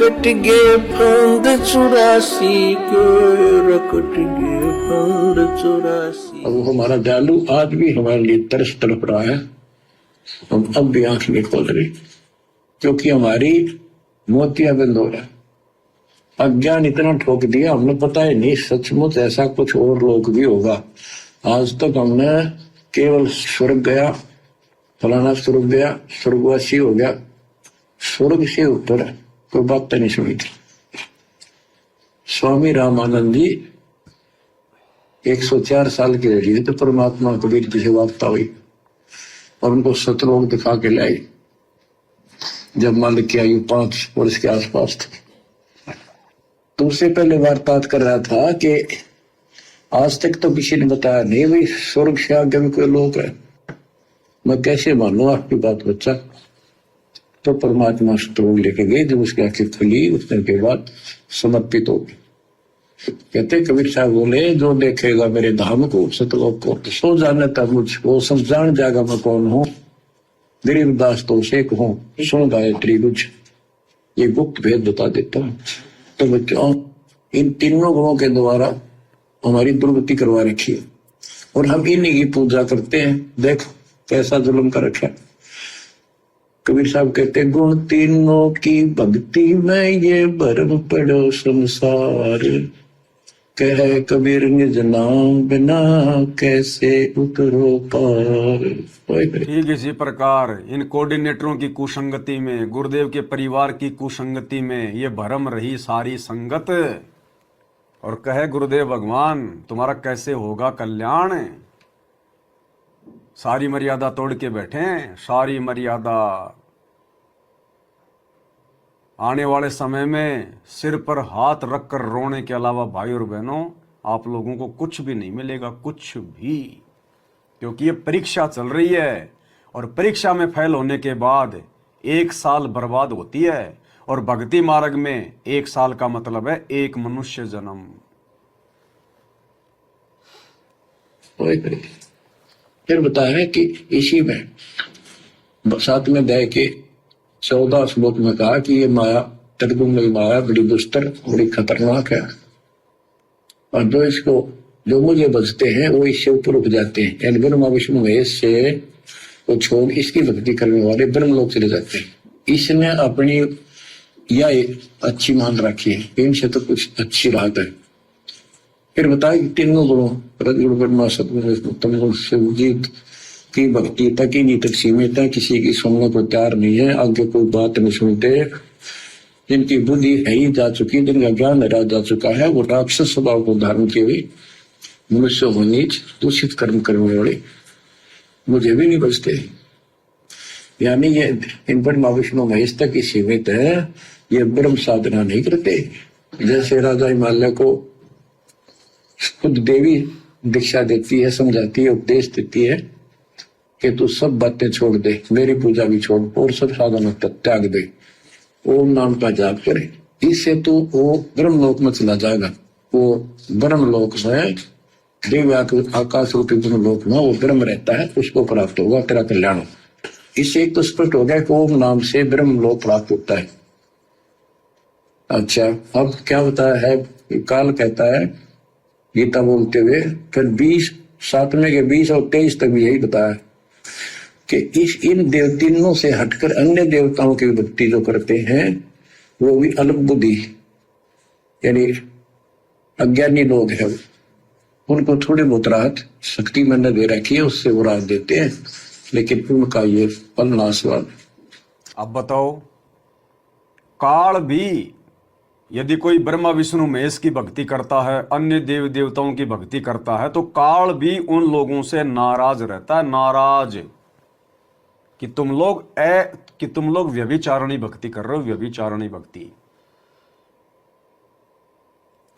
रकट गए फंद 84 के, रकट गए फंद 84। अब वो हमारा दयालु आज भी हमारे लिए तरस तड़प रहा है। हम अब भी आंख नहीं खोल रही, क्योंकि हमारी मोतियां बंद हो रहा है। अज्ञान इतना ठोक दिया, हमने पता है नहीं सचमुच ऐसा कुछ और लोग भी होगा। आज तक हमने केवल स्वर्ग गया, फलाना स्वर्ग गया, स्वर्गवासी हो गया, स्वर्ग से ऊपर कोई बात नहीं सुनी थी। स्वामी रामानंद जी 104 साल के रहे तो परमात्मा कबीर जी से वार्ता हुई और उनको सतलोक दिखा के लाई जब मालिक की आयु 5 वर्ष के आसपास थी। तो उससे पहले वार्तालाप कर रहा था कि आज तक तो किसी ने बताया नहीं भाई स्वर्ग से आगे भी कोई लोक है, मैं कैसे मानू आपकी बात बच्चा। तो परमात्मा स्त्रोग लेके गए, जब उसकी आंखें खुली उतने के बाद समर्पित हो गई। कहते कबीर साहब बोले जो देखेगा मेरे धाम को सतलोक को सो जाने तक मुझको सब जान जाएगा मैं कौन हूँ। गरीब दास तो शेख हूँ, सुन गायत्री कुछ ये गुप्त भेद बता देता हूँ। तो बच्चों इन तीनों गुणों के द्वारा हमारी दुर्गति करवा रखी है और हम इन्हीं की पूजा करते हैं। देख कैसा जुल्म कर रखा है। कबीर साहब कहते गुण तीनों की भक्ति में ये भरम पड़ो संसार, कहे कबीर निज नाम बिना कैसे उतरो पार। ठीक इसी प्रकार इन कोऑर्डिनेटरों की कुसंगति में, गुरुदेव के परिवार की कुसंगति में ये भरम रही सारी संगत, और कहे गुरुदेव भगवान तुम्हारा कैसे होगा कल्याण। सारी मर्यादा तोड़ के बैठे, सारी मर्यादा। आने वाले समय में सिर पर हाथ रखकर रोने के अलावा भाई और बहनों आप लोगों को कुछ भी नहीं मिलेगा, कुछ भी, क्योंकि ये परीक्षा चल रही है और परीक्षा में फेल होने के बाद 1 साल बर्बाद होती है और भक्ति मार्ग में 1 साल का मतलब है 1 मनुष्य जन्म। फिर बताया है कि इसी में 7वें अध्याय के 14 श्लोक में कहा कि ये माया त्रिगुण माया बड़ी दुस्तर बड़ी खतरनाक है और जो मुझे बचते हैं वो इससे ऊपर उठ जाते हैं, यानी ब्रह्मा विष्णु महेश से वो छोड़ इसकी भक्ति करने वाले ब्रह्म लोक चले जाते हैं। इसने अपनी यह अच्छी मान रखी है, इनसे तो कुछ अच्छी राहत है। फिर बताया कि तीनों गुणों रजगुण ब्रह्मा सतगुण उत्तम गुण शिवजीत की भक्ति तक ही नहीं तक सीमित है, किसी की सुनने को तैयार नहीं है, आगे कोई बात नहीं सुनते। जिनकी बुद्धि है ही जा चुकी, जिनका ज्ञान हरा जा चुका है, वो राक्षस स्वभाव को धारण किए हुए मनुष्य हो नीच दूषित कर्म करने वाले मुझे भी नहीं बचते। यानी ये इन ब्रह्मा विष्णु महेश तक ही सीमित है, ये ब्रह्म साधना नहीं करते। जैसे राजा हिमालय को खुद देवी दीक्षा देती है, समझाती है, उपदेश देती है कि तू सब बातें छोड़ दे, मेरी पूजा भी छोड़ और सब साधना त्याग दे, ओम नाम का जाप करे, इससे तू वो ब्रह्मलोक में चला जाएगा। वो ब्रह्मलोक में दिव्य आकाश रूपी ब्रह्मलोक में वो ब्रह्म रहता है, उसको प्राप्त होगा, तेरा कल्याण। इससे एक तो स्पष्ट हो गया कि ओम नाम से ब्रह्मलोक प्राप्त होता है। अच्छा अब क्या बताया है, काल कहता है गीता बोलते हुए, फिर 7वें के 20 और 23 तक भी यही बताया कि इन तीनों से हटकर अन्य देवताओं की भक्ति जो करते हैं वो भी अल्प बुद्धि यानी अज्ञानी लोग हैं, उनको थोड़ी बहुत राहत शक्ति मैंने दे रखी है, उससे वो राहत देते हैं, लेकिन उनका ये फल नाशवान। अब बताओ, काल भी यदि कोई ब्रह्मा विष्णु महेश की भक्ति करता है, अन्य देव देवताओं की भक्ति करता है, तो काल भी उन लोगों से नाराज रहता है, नाराज कि तुम लोग व्यभिचारणी भक्ति कर रहे हो, व्यभिचारणी भक्ति।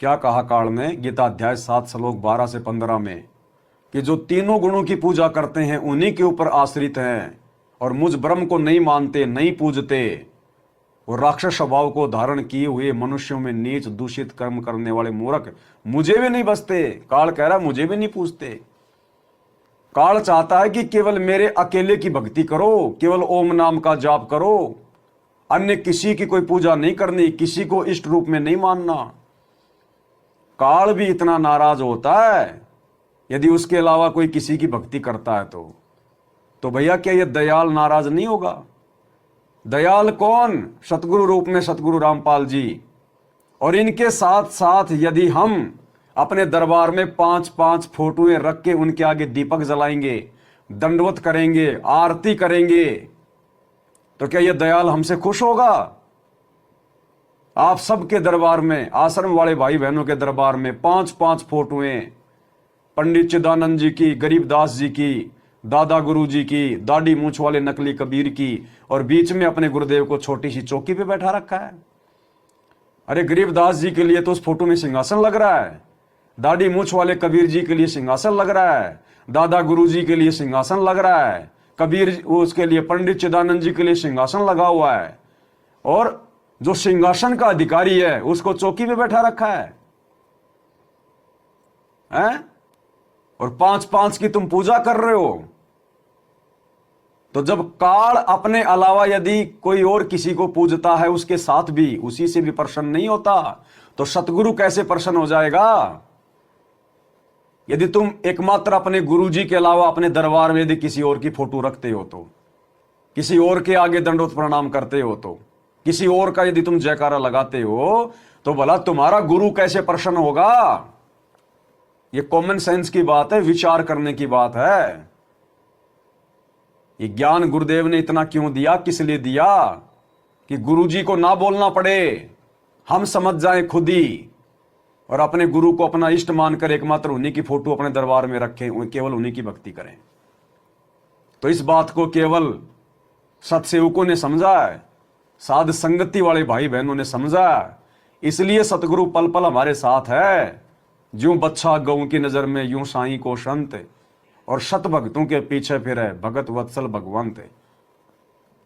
क्या कहा काल ने गीता अध्याय 7 श्लोक 12 से 15 में कि जो तीनों गुणों की पूजा करते हैं उन्हीं के ऊपर आश्रित हैं और मुझ ब्रह्म को नहीं मानते, नहीं पूजते, और राक्षस स्वभाव को धारण किए हुए मनुष्यों में नीच दूषित कर्म करने वाले मूर्ख मुझे भी नहीं बचते। काल कह रहा मुझे भी नहीं पूछते। काल चाहता है कि केवल मेरे अकेले की भक्ति करो, केवल ओम नाम का जाप करो, अन्य किसी की कोई पूजा नहीं करनी, किसी को इष्ट रूप में नहीं मानना। काल भी इतना नाराज होता है यदि उसके अलावा कोई किसी की भक्ति करता है तो भैया क्या ये दयाल नाराज नहीं होगा? दयाल कौन? सतगुरु रूप में सतगुरु रामपाल जी। और इनके साथ साथ यदि हम अपने दरबार में 5-5 फोटोएं रख के उनके आगे दीपक जलाएंगे, दंडवत करेंगे, आरती करेंगे, तो क्या ये दयाल हमसे खुश होगा? आप सबके दरबार में, आश्रम वाले भाई बहनों के दरबार में 5-5 फोटोएं पंडित चिदानंद जी की, गरीबदास जी की, दादा गुरु जी की, दाढ़ी मूछ वाले नकली कबीर की, और बीच में अपने गुरुदेव को छोटी सी चौकी पे बैठा रखा है। अरे गरीबदास जी के लिए तो उस फोटो में सिंहासन लग रहा है, दाढ़ी मूछ वाले कबीर जी के लिए सिंहासन लग रहा है, दादा गुरु जी के लिए सिंहासन लग रहा है, कबीर उसके लिए, पंडित चिदानंद जी के लिए सिंहासन लगा हुआ है, और जो सिंहासन का अधिकारी है उसको चौकी पे बैठा रखा है, हैं? और 5-5 की तुम पूजा कर रहे हो। तो जब काल अपने अलावा यदि कोई और किसी को पूजता है, उसके साथ भी उसी से भी प्रसन्न नहीं होता, तो सतगुरु कैसे प्रसन्न हो जाएगा? यदि तुम एकमात्र अपने गुरु जी के अलावा अपने दरबार में यदि किसी और की फोटो रखते हो, तो किसी और के आगे दंडोत प्रणाम करते हो, तो किसी और का यदि तुम जयकारा लगाते हो, तो भला तुम्हारा गुरु कैसे प्रसन्न होगा? ये कॉमन सेंस की बात है, विचार करने की बात है। ये ज्ञान गुरुदेव ने इतना क्यों दिया, किस लिए दिया? कि गुरुजी को ना बोलना पड़े, हम समझ जाएं खुद ही, और अपने गुरु को अपना इष्ट मानकर एकमात्र उन्हीं की फोटो अपने दरबार में रखें, केवल उन्हीं की भक्ति करें। तो इस बात को केवल सत्सेवकों ने समझा है, साध संगति वाले भाई बहनों ने समझा, इसलिए सतगुरु पल पल हमारे साथ है। ज्यों बच्चा गऊ की नजर में, यूं साईं को संत, और शत भक्तों के पीछे फिर है भगत वत्सल भगवंत।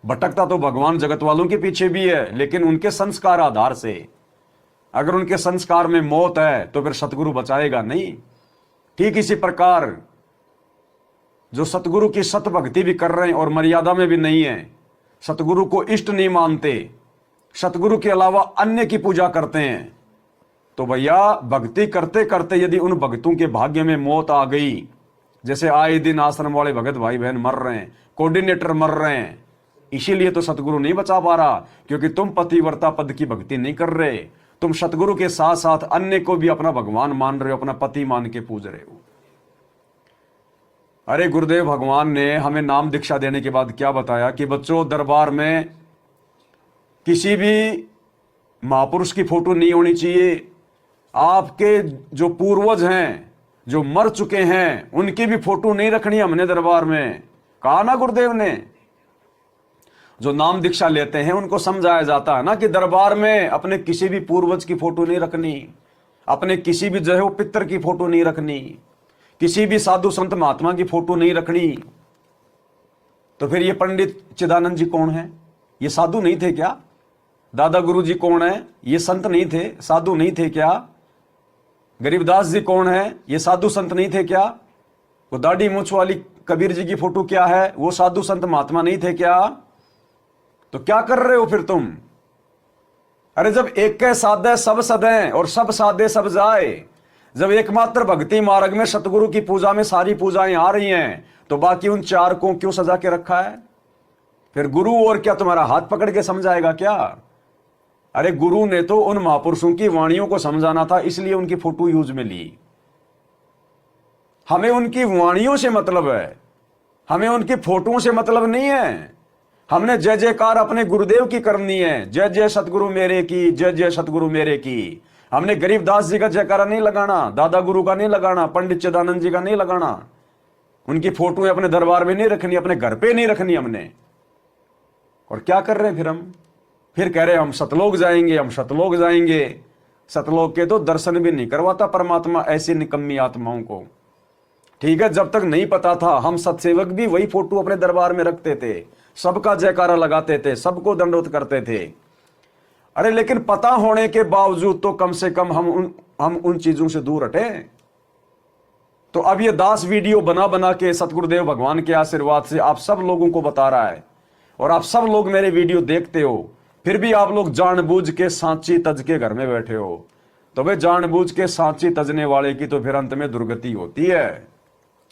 भटकता तो भगवान जगत वालों के पीछे भी है, लेकिन उनके संस्कार आधार से। अगर उनके संस्कार में मौत है तो फिर सतगुरु बचाएगा नहीं। ठीक इसी प्रकार जो सतगुरु की सत भक्ति भी कर रहे हैं और मर्यादा में भी नहीं है, सतगुरु को इष्ट नहीं मानते, सतगुरु के अलावा अन्य की पूजा करते हैं, तो भैया भक्ति करते करते यदि उन भक्तों के भाग्य में मौत आ गई, जैसे आए दिन आश्रम वाले भगत भाई बहन मर रहे हैं, कोऑर्डिनेटर मर रहे हैं, इसीलिए तो सतगुरु नहीं बचा पा रहा, क्योंकि तुम पतिव्रता पद की भक्ति नहीं कर रहे। तुम सतगुरु के साथ साथ अन्य को भी अपना भगवान मान रहे हो, अपना पति मान के पूज रहे हो। अरे गुरुदेव भगवान ने हमें नाम दीक्षा देने के बाद क्या बताया कि बच्चों, दरबार में किसी भी महापुरुष की फोटो नहीं होनी चाहिए। आपके जो पूर्वज हैं, जो मर चुके हैं, उनकी भी फोटो नहीं रखनी हमने दरबार में, कहा ना गुरुदेव ने। जो नाम दीक्षा लेते हैं उनको समझाया जाता है ना कि दरबार में अपने किसी भी पूर्वज की फोटो नहीं रखनी, अपने किसी भी जो है वो पितर की फोटो नहीं रखनी, किसी भी साधु संत महात्मा की फोटो नहीं रखनी। तो फिर ये पंडित चिदानंद जी कौन है? ये साधु नहीं थे क्या? दादा गुरु जी कौन है? ये संत नहीं थे, साधु नहीं थे क्या? गरीबदास जी कौन है? ये साधु संत नहीं थे क्या? वो दाढ़ी मूछ वाली कबीर जी की फोटो क्या है? वो साधु संत महात्मा नहीं थे क्या? तो क्या कर रहे हो फिर तुम? अरे जब एक के साधे सब सदें और सब साधे सब जाए, जब एकमात्र भक्ति मार्ग में सतगुरु की पूजा में सारी पूजाएं आ रही हैं, तो बाकी उन चार को क्यों सजा के रखा है? फिर गुरु और क्या तुम्हारा हाथ पकड़ के समझाएगा क्या? अरे गुरु ने तो उन महापुरुषों की वाणियों को समझाना था, इसलिए उनकी फोटो यूज में ली। हमें उनकी वाणियों से मतलब है, हमें उनकी फोटों से मतलब नहीं है। हमने जय जयकार अपने गुरुदेव की करनी है, जय जय सतगुरु मेरे की, जय जय सतगुरु मेरे की। हमने गरीबदास जी का जयकारा नहीं लगाना, दादा गुरु का नहीं लगाना, पंडित चिदानंद जी का नहीं लगाना, उनकी फोटो अपने दरबार में नहीं रखनी, अपने घर पे नहीं रखनी हमने। और क्या कर रहे हैं फिर हम? फिर कह रहे हैं हम सतलोक जाएंगे, हम सतलोक जाएंगे। सतलोक के तो दर्शन भी नहीं करवाता परमात्मा ऐसी निकम्मी आत्माओं को। ठीक है, जब तक नहीं पता था हम सत्सेवक भी वही फोटो अपने दरबार में रखते थे, सबका जयकारा लगाते थे, सबको दंडोत करते थे। अरे लेकिन पता होने के बावजूद तो कम से कम हम उन चीजों से दूर हटे। तो अब ये दास वीडियो बना बना के सतगुरुदेव भगवान के आशीर्वाद से आप सब लोगों को बता रहा है, और आप सब लोग मेरे वीडियो देखते हो फिर भी आप लोग जानबूझ के सांची तज के घर में बैठे हो। तो भाई जानबूझ के सांची तजने वाले की तो फिर अंत में दुर्गति होती है।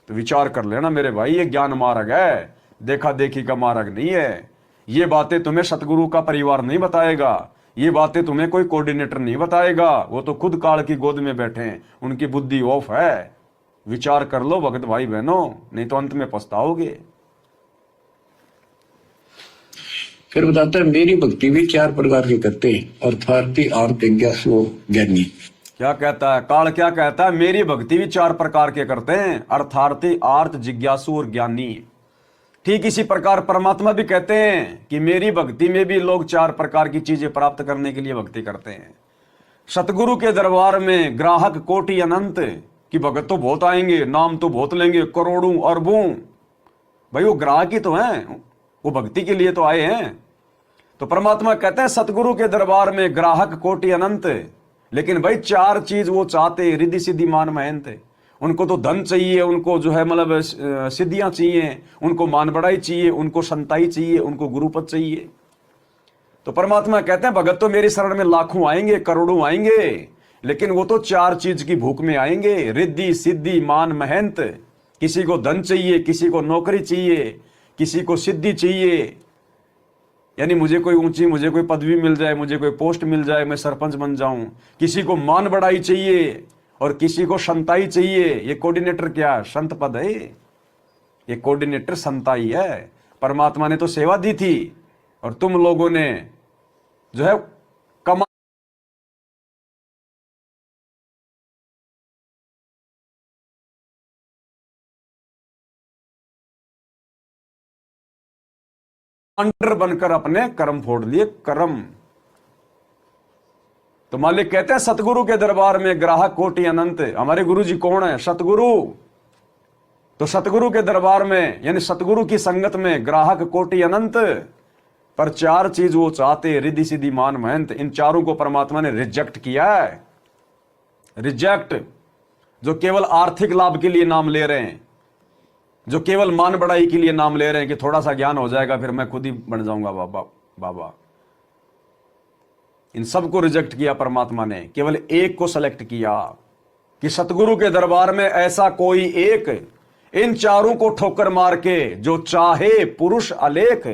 तो विचार कर लेना मेरे भाई, ये ज्ञान मार्ग है, देखा देखी का मार्ग नहीं है। ये बातें तुम्हें सतगुरु का परिवार नहीं बताएगा, ये बातें तुम्हें कोई कोऑर्डिनेटर नहीं बताएगा, वो तो खुद काल की गोद में बैठे हैं, उनकी बुद्धि ऑफ है। विचार कर लो भगत भाई बहनों, नहीं तो अंत में पछताओगे। फिर बताता है मेरी भक्ति भी 4 प्रकार की करते हैं, अर्थार्थी, आर्त, जिज्ञासु और ज्ञानी। क्या कहता है काल, क्या कहता है? मेरी भक्ति भी 4 प्रकार के करते हैं, अर्थार्थी, आर्त, जिज्ञासु और ज्ञानी। ठीक इसी प्रकार परमात्मा भी कहते हैं कि मेरी भक्ति में भी लोग 4 प्रकार की चीजें प्राप्त करने के लिए भक्ति करते हैं। सतगुरु के दरबार में ग्राहक कोटि अनंत, कि भगत तो बहुत आएंगे, नाम तो बहुत लेंगे, करोड़ों अरबों। भाई वो ग्राहक ही तो हैं, वो भक्ति के लिए तो आए हैं। तो परमात्मा कहते हैं सतगुरु के दरबार में ग्राहक कोटि अनंत, लेकिन भाई 4 चीज वो चाहते, रिद्धि सिद्धि मान महंत। उनको तो धन चाहिए, उनको जो है मतलब सिद्धियां चाहिए, उनको मान बढ़ाई चाहिए, उनको संताई चाहिए, उनको गुरुपद चाहिए। तो परमात्मा कहते हैं भगत तो मेरी शरण में लाखों आएंगे, करोड़ों आएंगे, लेकिन वो तो 4 चीज की भूख में आएंगे, रिद्धि सिद्धि मान महंत। किसी को धन चाहिए, किसी को नौकरी चाहिए, किसी को सिद्धि चाहिए, यानी मुझे कोई ऊंची, मुझे कोई पदवी मिल जाए, मुझे कोई पोस्ट मिल जाए, मैं सरपंच बन जाऊं। किसी को मान बढ़ाई चाहिए और किसी को संताई चाहिए। ये कोऑर्डिनेटर क्या है? संत पद है ये कोऑर्डिनेटर, संताई है। परमात्मा ने तो सेवा दी थी और तुम लोगों ने जो है कमांडर बनकर अपने कर्म फोड़ लिए, कर्म। तो मालिक कहते हैं सतगुरु के दरबार में ग्राहक कोटि अनंत। हमारे गुरु जी कौन है? सतगुरु। तो सतगुरु के दरबार में यानी सतगुरु की संगत में ग्राहक कोटि अनंत, पर 4 चीज वो चाहते, रिद्धि सिद्धि मान महंत। इन चारों को परमात्मा ने रिजेक्ट किया है। रिजेक्ट, जो केवल आर्थिक लाभ के लिए नाम ले रहे हैं, जो केवल मान बढ़ाई के लिए नाम ले रहे हैं कि थोड़ा सा ज्ञान हो जाएगा फिर मैं खुद ही बन जाऊंगा बाबा। इन सबको रिजेक्ट किया परमात्मा ने, केवल एक को सेलेक्ट किया कि सतगुरु के दरबार में ऐसा कोई एक इन चारों को ठोकर मार के जो चाहे पुरुष अलेख,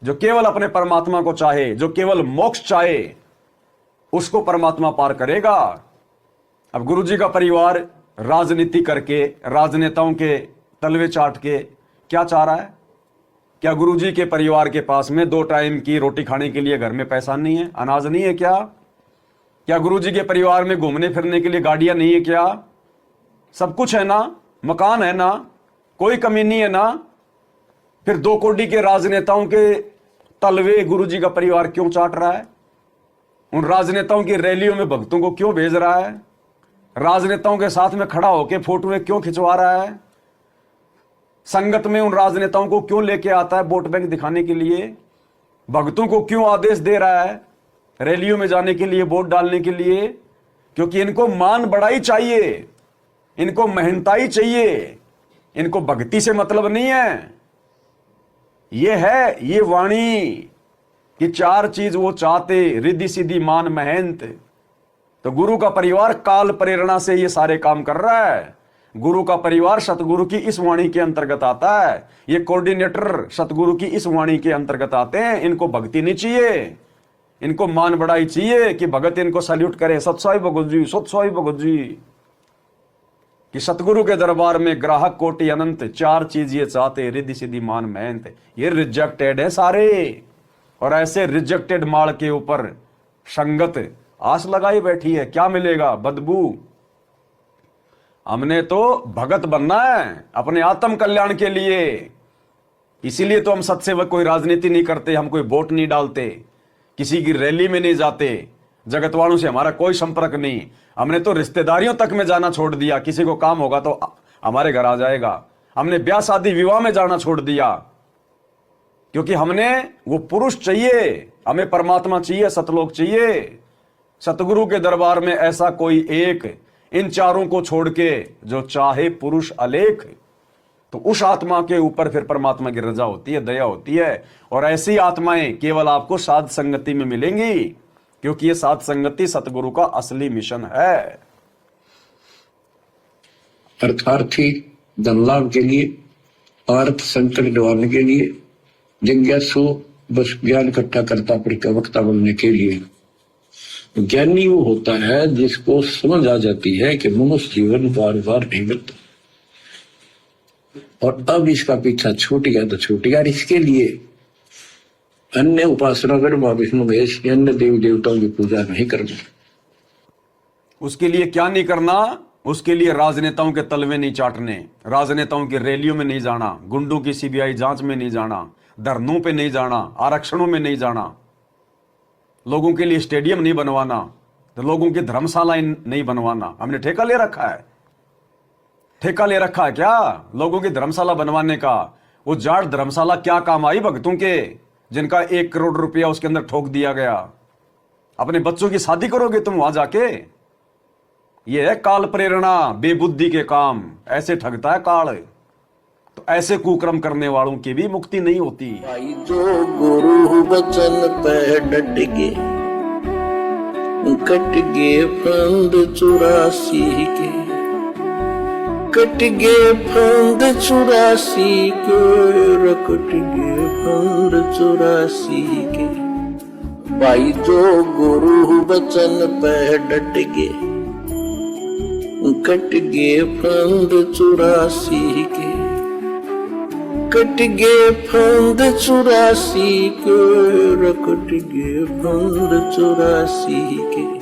जो केवल अपने परमात्मा को चाहे, जो केवल मोक्ष चाहे, उसको परमात्मा पार करेगा। अब गुरु जी का परिवार राजनीति करके, राजनेताओं के तलवे चाट के क्या चाह रहा है? क्या गुरुजी के परिवार के पास में 2 टाइम की रोटी खाने के लिए घर में पैसा नहीं है, अनाज नहीं है क्या? क्या गुरुजी के परिवार में घूमने फिरने के लिए गाड़ियां नहीं है क्या? सब कुछ है ना, मकान है ना, कोई कमी नहीं है ना? फिर 2 कोटी के राजनेताओं के तलवे गुरुजी का परिवार क्यों चाट रहा है? उन राजनेताओं की रैलियों में भक्तों को क्यों भेज रहा है? राजनेताओं के साथ में खड़ा होकर फोटोएं क्यों खिंचवा रहा है? संगत में उन राजनेताओं को क्यों लेके आता है वोट बैंक दिखाने के लिए? भक्तों को क्यों आदेश दे रहा है रैलियों में जाने के लिए, वोट डालने के लिए? क्योंकि इनको मान बढ़ाई चाहिए, इनको मेहनताई चाहिए, इनको भक्ति से मतलब नहीं है। ये है ये वाणी कि 4 चीज वो चाहते, रिद्धि सिद्धि मान महंत। तो गुरु का परिवार काल प्रेरणा से ये सारे काम कर रहा है। गुरु का परिवार सतगुरु की इस वाणी के अंतर्गत आता है। ये कोऑर्डिनेटर सतगुरु की इस वाणी के अंतर्गत आते हैं। इनको भक्ति नहीं चाहिए, इनको मान बढ़ाई चाहिए कि भगत इनको सैल्यूट करे, सतसाई भगत जी, सतसाई भगत जी। कि सतगुरु के दरबार में ग्राहक कोटि अनंत, 4 चीज ये चाहते, रिद्धि सिद्धि मान महंत। ये रिजेक्टेड है सारे। और ऐसे रिजेक्टेड माल के ऊपर संगत आस लगाई बैठी है, क्या मिलेगा? बदबू। हमने तो भगत बनना है अपने आत्म कल्याण के लिए, इसीलिए तो हम सत्सेवक कोई राजनीति नहीं करते, हम कोई वोट नहीं डालते, किसी की रैली में नहीं जाते, जगत वालों से हमारा कोई संपर्क नहीं। हमने तो रिश्तेदारियों तक में जाना छोड़ दिया, किसी को काम होगा तो हमारे घर आ जाएगा। हमने ब्याह शादी विवाह में जाना छोड़ दिया, क्योंकि हमने वो पुरुष चाहिए, हमें परमात्मा चाहिए, सतलोक चाहिए। सतगुरु के दरबार में ऐसा कोई एक इन 4 को छोड़ के जो चाहे पुरुष अलेख। तो उस आत्मा के ऊपर फिर परमात्मा की रजा होती है, दया होती है। और ऐसी आत्माएं केवल आपको साध संगति में मिलेंगी, क्योंकि ये साध संगति सतगुरु का असली मिशन है। अर्थार्थी धन लाभ के लिए, अर्थ संकट निवारने के लिए, जिज्ञासु बस ज्ञान इकट्ठा करता वक्ता बनने के लिए। ज्ञानी वो होता है जिसको समझ आ जाती है कि मनुष्य जीवन बार बार नहीं मिलता, और अब इसका पीछा छूट गया तो छूट गया। इसके लिए अन्य उपासना कर मां विष्णु महेश अन्य देवी देवताओं की पूजा नहीं करना। उसके लिए क्या नहीं करना? उसके लिए राजनेताओं के तलवे नहीं चाटने, राजनेताओं की रैलियों में नहीं जाना, गुंडों की सीबीआई जांच में नहीं जाना, धरनों पे नहीं जाना, आरक्षणों में नहीं जाना, लोगों के लिए स्टेडियम नहीं बनवाना, तो लोगों की धर्मशालाएं नहीं बनवाना। हमने ठेका ले रखा है, ठेका ले रखा है क्या लोगों की धर्मशाला बनवाने का? वो जाट धर्मशाला क्या काम आई भक्तों के, जिनका 1 करोड़ रुपया उसके अंदर ठोक दिया गया? अपने बच्चों की शादी करोगे तुम वहां जाके? ये है काल प्रेरणा, बेबुद्धि के काम, ऐसे ठगता है काल। तो ऐसे कुकर्म करने वालों की भी मुक्ति नहीं होती। भाई जो गुरु वचन पे डट के, कट गए फंद 84 के, कट गए फंद 84 के, कट गए फंद 84 के। भाई जो गुरु वचन पे डट के, कट गए फंद 84 के, कट गए फंद 84 के, कट गए फंद 84 के।